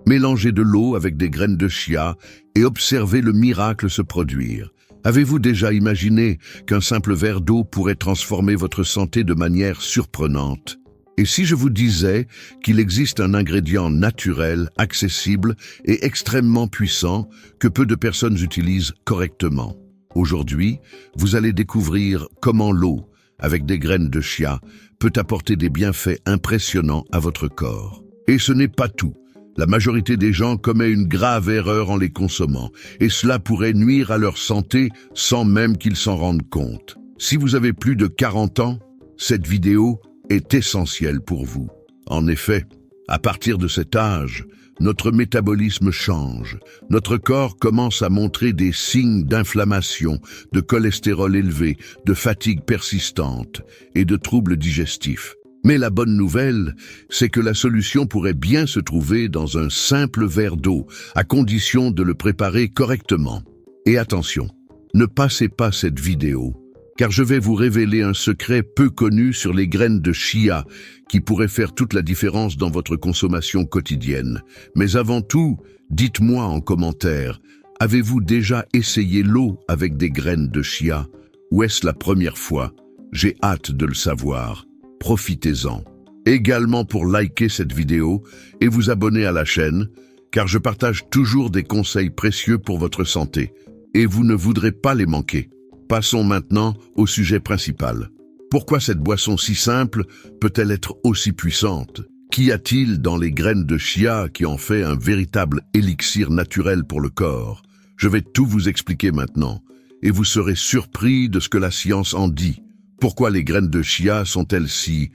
Mélangez de l'eau avec des graines de chia et observez le miracle se produire. Avez-vous déjà imaginé qu'un simple verre d'eau pourrait transformer votre santé de manière surprenante? Et si je vous disais qu'il existe un ingrédient naturel, accessible et extrêmement puissant que peu de personnes utilisent correctement? Aujourd'hui, vous allez découvrir comment l'eau, avec des graines de chia, peut apporter des bienfaits impressionnants à votre corps. Et ce n'est pas tout. La majorité des gens commet une grave erreur en les consommant, et cela pourrait nuire à leur santé sans même qu'ils s'en rendent compte. Si vous avez plus de 40 ans, cette vidéo est essentielle pour vous. En effet, à partir de cet âge, notre métabolisme change. Notre corps commence à montrer des signes d'inflammation, de cholestérol élevé, de fatigue persistante et de troubles digestifs. Mais la bonne nouvelle, c'est que la solution pourrait bien se trouver dans un simple verre d'eau, à condition de le préparer correctement. Et attention, ne passez pas cette vidéo, car je vais vous révéler un secret peu connu sur les graines de chia qui pourrait faire toute la différence dans votre consommation quotidienne. Mais avant tout, dites-moi en commentaire, avez-vous déjà essayé l'eau avec des graines de chia? Ou est-ce la première fois? J'ai hâte de le savoir. Profitez-en. Également pour liker cette vidéo et vous abonner à la chaîne, car je partage toujours des conseils précieux pour votre santé, et vous ne voudrez pas les manquer. Passons maintenant au sujet principal. Pourquoi cette boisson si simple peut-elle être aussi puissante? Qu'y a-t-il dans les graines de chia qui en fait un véritable élixir naturel pour le corps? Je vais tout vous expliquer maintenant, et vous serez surpris de ce que la science en dit. Pourquoi les graines de chia sont-elles si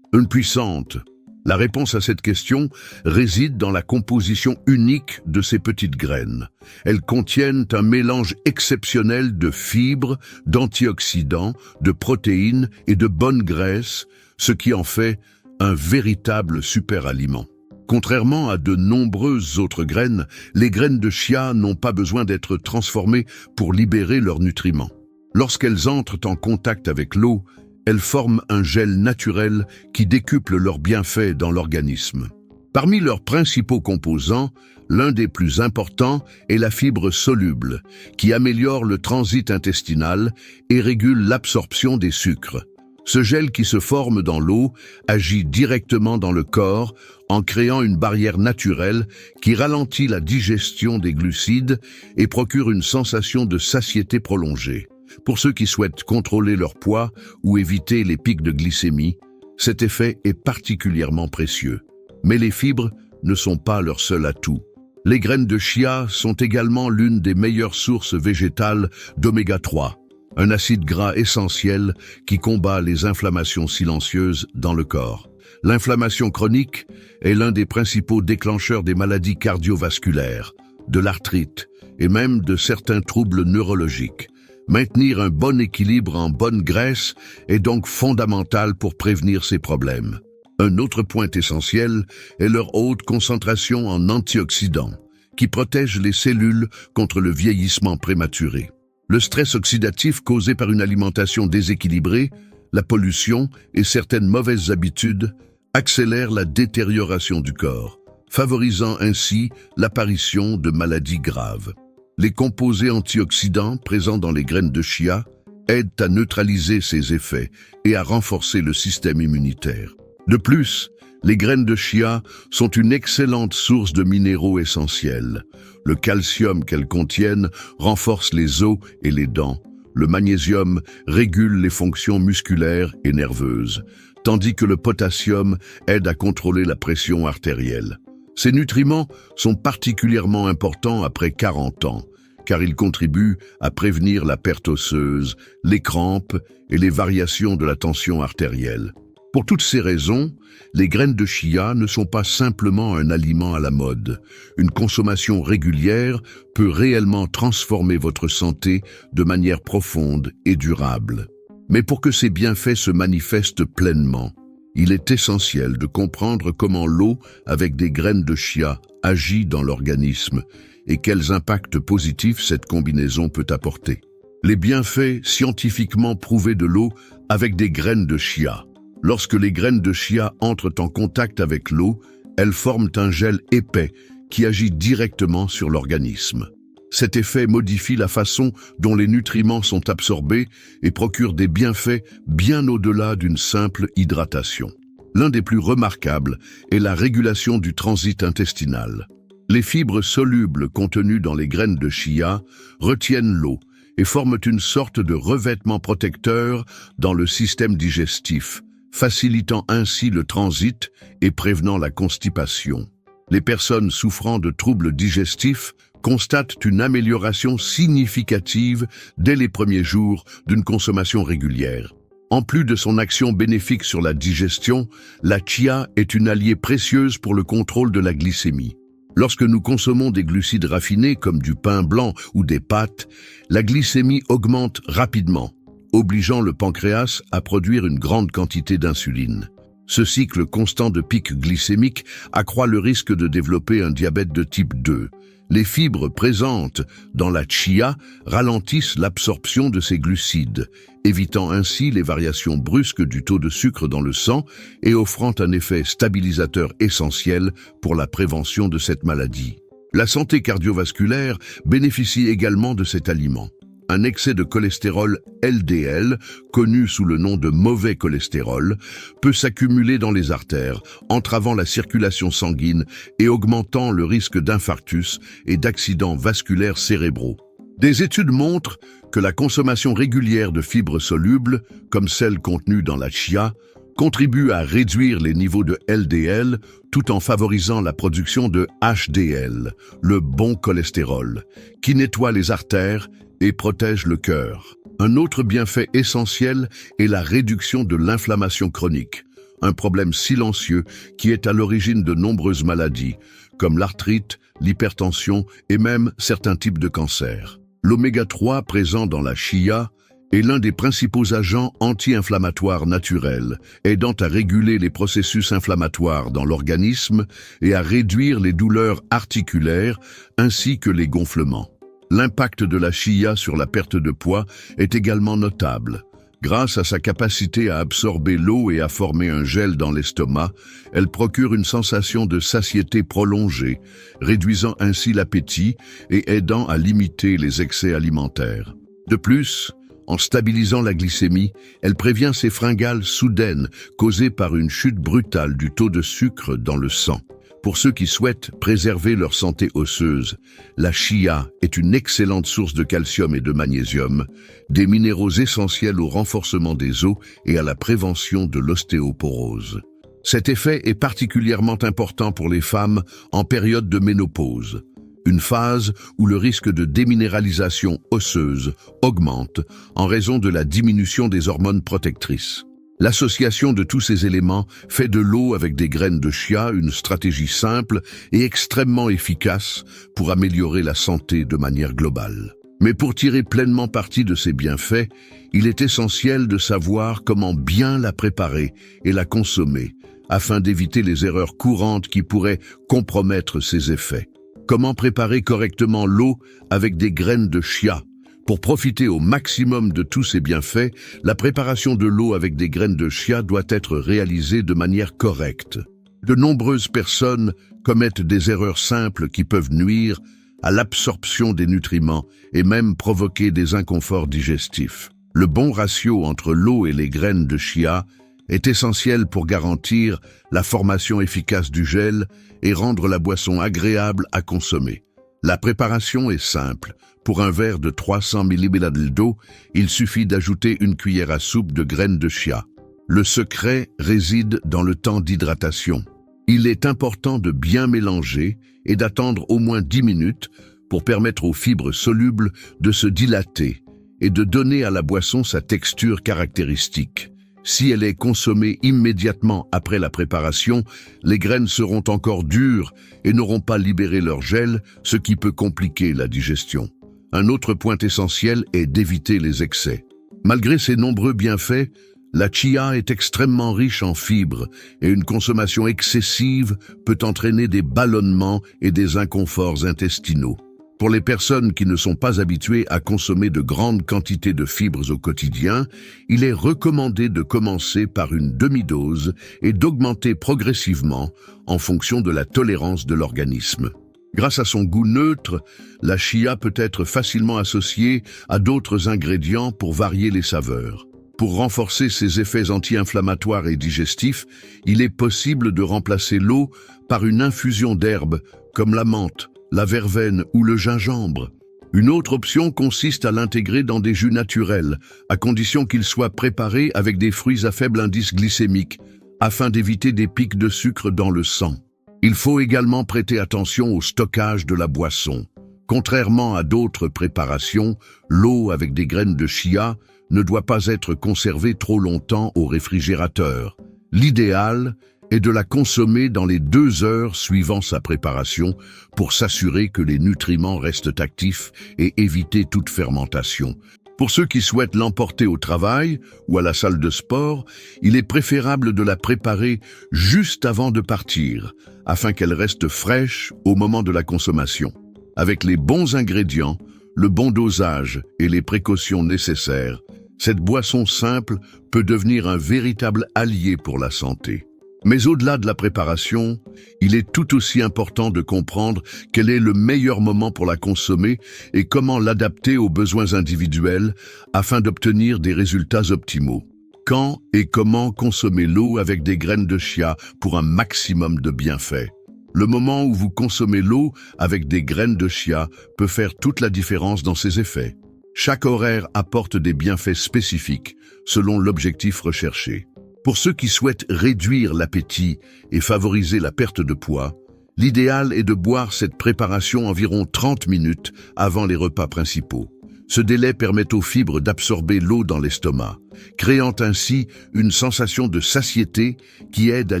puissantes? La réponse à cette question réside dans la composition unique de ces petites graines. Elles contiennent un mélange exceptionnel de fibres, d'antioxydants, de protéines et de bonnes graisses, ce qui en fait un véritable super-aliment. Contrairement à de nombreuses autres graines, les graines de chia n'ont pas besoin d'être transformées pour libérer leurs nutriments. Lorsqu'elles entrent en contact avec l'eau, elles forment un gel naturel qui décuple leurs bienfaits dans l'organisme. Parmi leurs principaux composants, l'un des plus importants est la fibre soluble, qui améliore le transit intestinal et régule l'absorption des sucres. Ce gel qui se forme dans l'eau agit directement dans le corps en créant une barrière naturelle qui ralentit la digestion des glucides et procure une sensation de satiété prolongée. Pour ceux qui souhaitent contrôler leur poids ou éviter les pics de glycémie, cet effet est particulièrement précieux. Mais les fibres ne sont pas leur seul atout. Les graines de chia sont également l'une des meilleures sources végétales d'oméga 3, un acide gras essentiel qui combat les inflammations silencieuses dans le corps. L'inflammation chronique est l'un des principaux déclencheurs des maladies cardiovasculaires, de l'arthrite et même de certains troubles neurologiques. Maintenir un bon équilibre en bonne graisse est donc fondamental pour prévenir ces problèmes. Un autre point essentiel est leur haute concentration en antioxydants, qui protègent les cellules contre le vieillissement prématuré. Le stress oxydatif causé par une alimentation déséquilibrée, la pollution et certaines mauvaises habitudes accélèrent la détérioration du corps, favorisant ainsi l'apparition de maladies graves. Les composés antioxydants présents dans les graines de chia aident à neutraliser ces effets et à renforcer le système immunitaire. De plus, les graines de chia sont une excellente source de minéraux essentiels. Le calcium qu'elles contiennent renforce les os et les dents. Le magnésium régule les fonctions musculaires et nerveuses, tandis que le potassium aide à contrôler la pression artérielle. Ces nutriments sont particulièrement importants après 40 ans, car ils contribuent à prévenir la perte osseuse, les crampes et les variations de la tension artérielle. Pour toutes ces raisons, les graines de chia ne sont pas simplement un aliment à la mode. Une consommation régulière peut réellement transformer votre santé de manière profonde et durable. Mais pour que ces bienfaits se manifestent pleinement, il est essentiel de comprendre comment l'eau avec des graines de chia agit dans l'organisme et quels impacts positifs cette combinaison peut apporter. Les bienfaits scientifiquement prouvés de l'eau avec des graines de chia. Lorsque les graines de chia entrent en contact avec l'eau, elles forment un gel épais qui agit directement sur l'organisme. Cet effet modifie la façon dont les nutriments sont absorbés et procure des bienfaits bien au-delà d'une simple hydratation. L'un des plus remarquables est la régulation du transit intestinal. Les fibres solubles contenues dans les graines de chia retiennent l'eau et forment une sorte de revêtement protecteur dans le système digestif, facilitant ainsi le transit et prévenant la constipation. Les personnes souffrant de troubles digestifs constatent une amélioration significative dès les premiers jours d'une consommation régulière. En plus de son action bénéfique sur la digestion, la chia est une alliée précieuse pour le contrôle de la glycémie. Lorsque nous consommons des glucides raffinés comme du pain blanc ou des pâtes, la glycémie augmente rapidement, obligeant le pancréas à produire une grande quantité d'insuline. Ce cycle constant de pics glycémiques accroît le risque de développer un diabète de type 2. Les fibres présentes dans la chia ralentissent l'absorption de ces glucides, évitant ainsi les variations brusques du taux de sucre dans le sang et offrant un effet stabilisateur essentiel pour la prévention de cette maladie. La santé cardiovasculaire bénéficie également de cet aliment. Un excès de cholestérol LDL, connu sous le nom de mauvais cholestérol, peut s'accumuler dans les artères, entravant la circulation sanguine et augmentant le risque d'infarctus et d'accidents vasculaires cérébraux. Des études montrent que la consommation régulière de fibres solubles, comme celles contenues dans la chia, contribue à réduire les niveaux de LDL tout en favorisant la production de HDL, le bon cholestérol, qui nettoie les artères et protège le cœur. Un autre bienfait essentiel est la réduction de l'inflammation chronique, un problème silencieux qui est à l'origine de nombreuses maladies, comme l'arthrite, l'hypertension et même certains types de cancers. L'oméga 3 présent dans la chia est l'un des principaux agents anti-inflammatoires naturels, aidant à réguler les processus inflammatoires dans l'organisme et à réduire les douleurs articulaires ainsi que les gonflements. L'impact de la chia sur la perte de poids est également notable. Grâce à sa capacité à absorber l'eau et à former un gel dans l'estomac, elle procure une sensation de satiété prolongée, réduisant ainsi l'appétit et aidant à limiter les excès alimentaires. De plus, en stabilisant la glycémie, elle prévient ces fringales soudaines causées par une chute brutale du taux de sucre dans le sang. Pour ceux qui souhaitent préserver leur santé osseuse, la chia est une excellente source de calcium et de magnésium, des minéraux essentiels au renforcement des os et à la prévention de l'ostéoporose. Cet effet est particulièrement important pour les femmes en période de ménopause, une phase où le risque de déminéralisation osseuse augmente en raison de la diminution des hormones protectrices. L'association de tous ces éléments fait de l'eau avec des graines de chia une stratégie simple et extrêmement efficace pour améliorer la santé de manière globale. Mais pour tirer pleinement parti de ces bienfaits, il est essentiel de savoir comment bien la préparer et la consommer, afin d'éviter les erreurs courantes qui pourraient compromettre ses effets. Comment préparer correctement l'eau avec des graines de chia? Pour profiter au maximum de tous ces bienfaits, la préparation de l'eau avec des graines de chia doit être réalisée de manière correcte. De nombreuses personnes commettent des erreurs simples qui peuvent nuire à l'absorption des nutriments et même provoquer des inconforts digestifs. Le bon ratio entre l'eau et les graines de chia est essentiel pour garantir la formation efficace du gel et rendre la boisson agréable à consommer. La préparation est simple. Pour un verre de 300 ml d'eau, il suffit d'ajouter une cuillère à soupe de graines de chia. Le secret réside dans le temps d'hydratation. Il est important de bien mélanger et d'attendre au moins 10 minutes pour permettre aux fibres solubles de se dilater et de donner à la boisson sa texture caractéristique. Si elle est consommée immédiatement après la préparation, les graines seront encore dures et n'auront pas libéré leur gel, ce qui peut compliquer la digestion. Un autre point essentiel est d'éviter les excès. Malgré ses nombreux bienfaits, la chia est extrêmement riche en fibres et une consommation excessive peut entraîner des ballonnements et des inconforts intestinaux. Pour les personnes qui ne sont pas habituées à consommer de grandes quantités de fibres au quotidien, il est recommandé de commencer par une demi-dose et d'augmenter progressivement en fonction de la tolérance de l'organisme. Grâce à son goût neutre, la chia peut être facilement associée à d'autres ingrédients pour varier les saveurs. Pour renforcer ses effets anti-inflammatoires et digestifs, il est possible de remplacer l'eau par une infusion d'herbes comme la menthe, la verveine ou le gingembre. Une autre option consiste à l'intégrer dans des jus naturels, à condition qu'ils soient préparés avec des fruits à faible indice glycémique, afin d'éviter des pics de sucre dans le sang. Il faut également prêter attention au stockage de la boisson. Contrairement à d'autres préparations, l'eau avec des graines de chia ne doit pas être conservée trop longtemps au réfrigérateur. L'idéal est de la consommer dans les 2 heures suivant sa préparation pour s'assurer que les nutriments restent actifs et éviter toute fermentation. Pour ceux qui souhaitent l'emporter au travail ou à la salle de sport, il est préférable de la préparer juste avant de partir, afin qu'elle reste fraîche au moment de la consommation. Avec les bons ingrédients, le bon dosage et les précautions nécessaires, cette boisson simple peut devenir un véritable allié pour la santé. Mais au-delà de la préparation, il est tout aussi important de comprendre quel est le meilleur moment pour la consommer et comment l'adapter aux besoins individuels afin d'obtenir des résultats optimaux. Quand et comment consommer l'eau avec des graines de chia pour un maximum de bienfaits? Le moment où vous consommez l'eau avec des graines de chia peut faire toute la différence dans ses effets. Chaque horaire apporte des bienfaits spécifiques selon l'objectif recherché. Pour ceux qui souhaitent réduire l'appétit et favoriser la perte de poids, l'idéal est de boire cette préparation environ 30 minutes avant les repas principaux. Ce délai permet aux fibres d'absorber l'eau dans l'estomac, créant ainsi une sensation de satiété qui aide à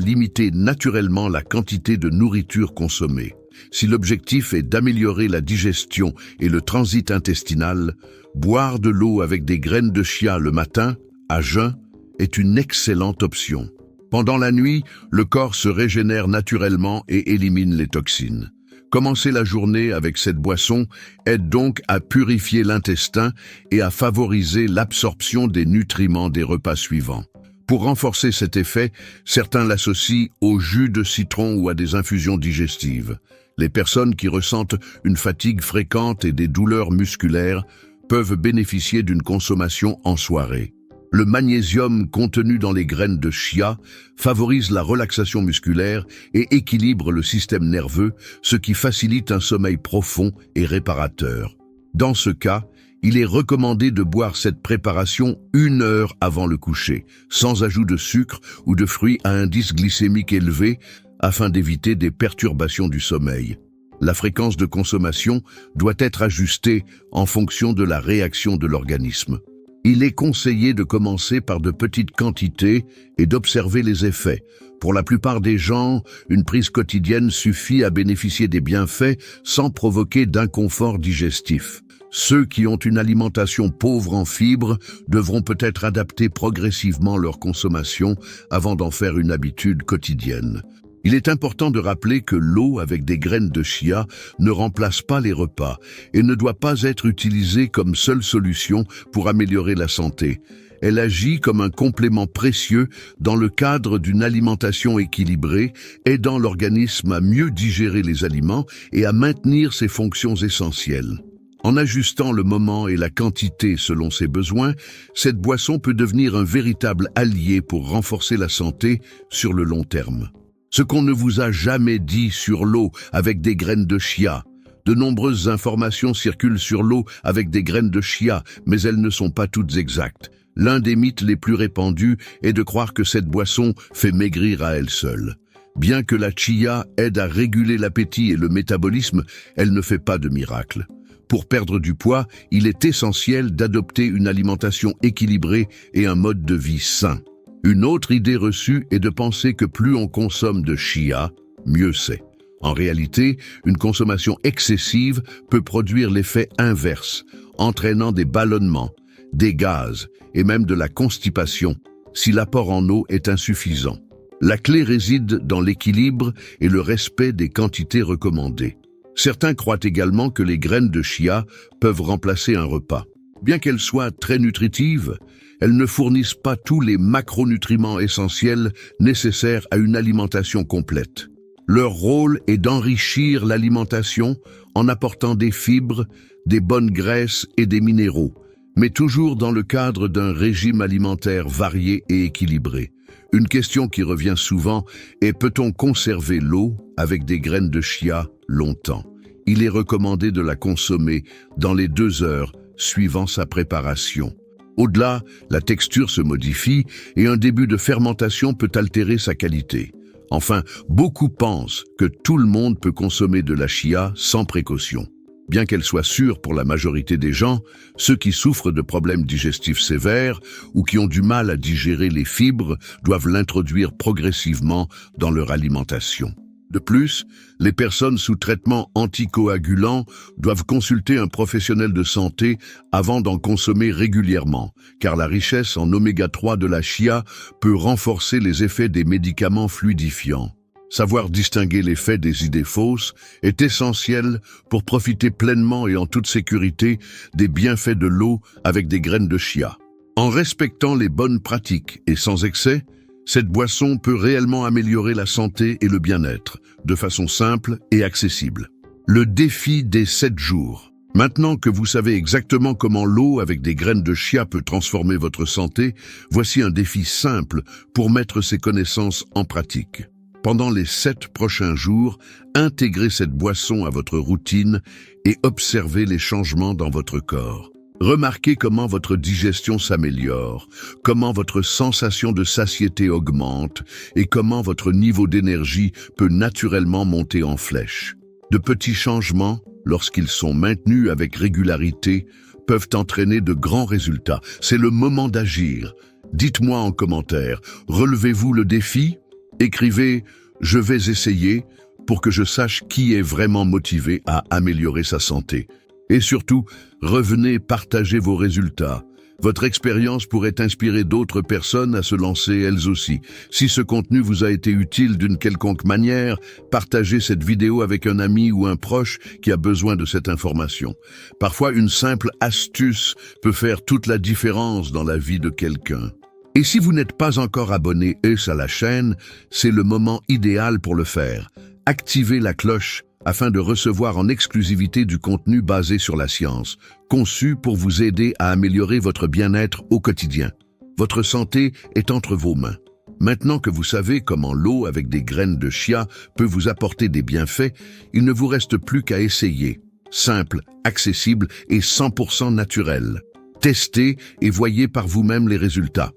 limiter naturellement la quantité de nourriture consommée. Si l'objectif est d'améliorer la digestion et le transit intestinal, boire de l'eau avec des graines de chia le matin, à jeun, est une excellente option. Pendant la nuit, le corps se régénère naturellement et élimine les toxines. Commencer la journée avec cette boisson aide donc à purifier l'intestin et à favoriser l'absorption des nutriments des repas suivants. Pour renforcer cet effet, certains l'associent au jus de citron ou à des infusions digestives. Les personnes qui ressentent une fatigue fréquente et des douleurs musculaires peuvent bénéficier d'une consommation en soirée. Le magnésium contenu dans les graines de chia favorise la relaxation musculaire et équilibre le système nerveux, ce qui facilite un sommeil profond et réparateur. Dans ce cas, il est recommandé de boire cette préparation 1 heure avant le coucher, sans ajout de sucre ou de fruits à indice glycémique élevé, afin d'éviter des perturbations du sommeil. La fréquence de consommation doit être ajustée en fonction de la réaction de l'organisme. Il est conseillé de commencer par de petites quantités et d'observer les effets. Pour la plupart des gens, une prise quotidienne suffit à bénéficier des bienfaits sans provoquer d'inconfort digestif. Ceux qui ont une alimentation pauvre en fibres devront peut-être adapter progressivement leur consommation avant d'en faire une habitude quotidienne. Il est important de rappeler que l'eau avec des graines de chia ne remplace pas les repas et ne doit pas être utilisée comme seule solution pour améliorer la santé. Elle agit comme un complément précieux dans le cadre d'une alimentation équilibrée, aidant l'organisme à mieux digérer les aliments et à maintenir ses fonctions essentielles. En ajustant le moment et la quantité selon ses besoins, cette boisson peut devenir un véritable allié pour renforcer la santé sur le long terme. Ce qu'on ne vous a jamais dit sur l'eau avec des graines de chia. De nombreuses informations circulent sur l'eau avec des graines de chia, mais elles ne sont pas toutes exactes. L'un des mythes les plus répandus est de croire que cette boisson fait maigrir à elle seule. Bien que la chia aide à réguler l'appétit et le métabolisme, elle ne fait pas de miracle. Pour perdre du poids, il est essentiel d'adopter une alimentation équilibrée et un mode de vie sain. Une autre idée reçue est de penser que plus on consomme de chia, mieux c'est. En réalité, une consommation excessive peut produire l'effet inverse, entraînant des ballonnements, des gaz et même de la constipation si l'apport en eau est insuffisant. La clé réside dans l'équilibre et le respect des quantités recommandées. Certains croient également que les graines de chia peuvent remplacer un repas. Bien qu'elles soient très nutritives, elles ne fournissent pas tous les macronutriments essentiels nécessaires à une alimentation complète. Leur rôle est d'enrichir l'alimentation en apportant des fibres, des bonnes graisses et des minéraux, mais toujours dans le cadre d'un régime alimentaire varié et équilibré. Une question qui revient souvent est: peut-on conserver l'eau avec des graines de chia longtemps? Il est recommandé de la consommer dans les 2 heures suivant sa préparation. Au-delà, la texture se modifie et un début de fermentation peut altérer sa qualité. Enfin, beaucoup pensent que tout le monde peut consommer de la chia sans précaution. Bien qu'elle soit sûre pour la majorité des gens, ceux qui souffrent de problèmes digestifs sévères ou qui ont du mal à digérer les fibres doivent l'introduire progressivement dans leur alimentation. De plus, les personnes sous traitement anticoagulant doivent consulter un professionnel de santé avant d'en consommer régulièrement, car la richesse en oméga 3 de la chia peut renforcer les effets des médicaments fluidifiants. Savoir distinguer les faits des idées fausses est essentiel pour profiter pleinement et en toute sécurité des bienfaits de l'eau avec des graines de chia. En respectant les bonnes pratiques et sans excès, cette boisson peut réellement améliorer la santé et le bien-être, de façon simple et accessible. Le défi des 7 jours. Maintenant que vous savez exactement comment l'eau avec des graines de chia peut transformer votre santé, voici un défi simple pour mettre ces connaissances en pratique. Pendant les 7 prochains jours, intégrez cette boisson à votre routine et observez les changements dans votre corps. Remarquez comment votre digestion s'améliore, comment votre sensation de satiété augmente et comment votre niveau d'énergie peut naturellement monter en flèche. De petits changements, lorsqu'ils sont maintenus avec régularité, peuvent entraîner de grands résultats. C'est le moment d'agir. Dites-moi en commentaire, relevez-vous le défi? Écrivez « Je vais essayer » pour que je sache qui est vraiment motivé à améliorer sa santé. Et surtout, revenez partager vos résultats. Votre expérience pourrait inspirer d'autres personnes à se lancer elles aussi. Si ce contenu vous a été utile d'une quelconque manière, partagez cette vidéo avec un ami ou un proche qui a besoin de cette information. Parfois, une simple astuce peut faire toute la différence dans la vie de quelqu'un. Et si vous n'êtes pas encore abonné à la chaîne, c'est le moment idéal pour le faire. Activez la cloche afin de recevoir en exclusivité du contenu basé sur la science, conçu pour vous aider à améliorer votre bien-être au quotidien. Votre santé est entre vos mains. Maintenant que vous savez comment l'eau avec des graines de chia peut vous apporter des bienfaits, il ne vous reste plus qu'à essayer. Simple, accessible et 100% naturel. Testez et voyez par vous-même les résultats.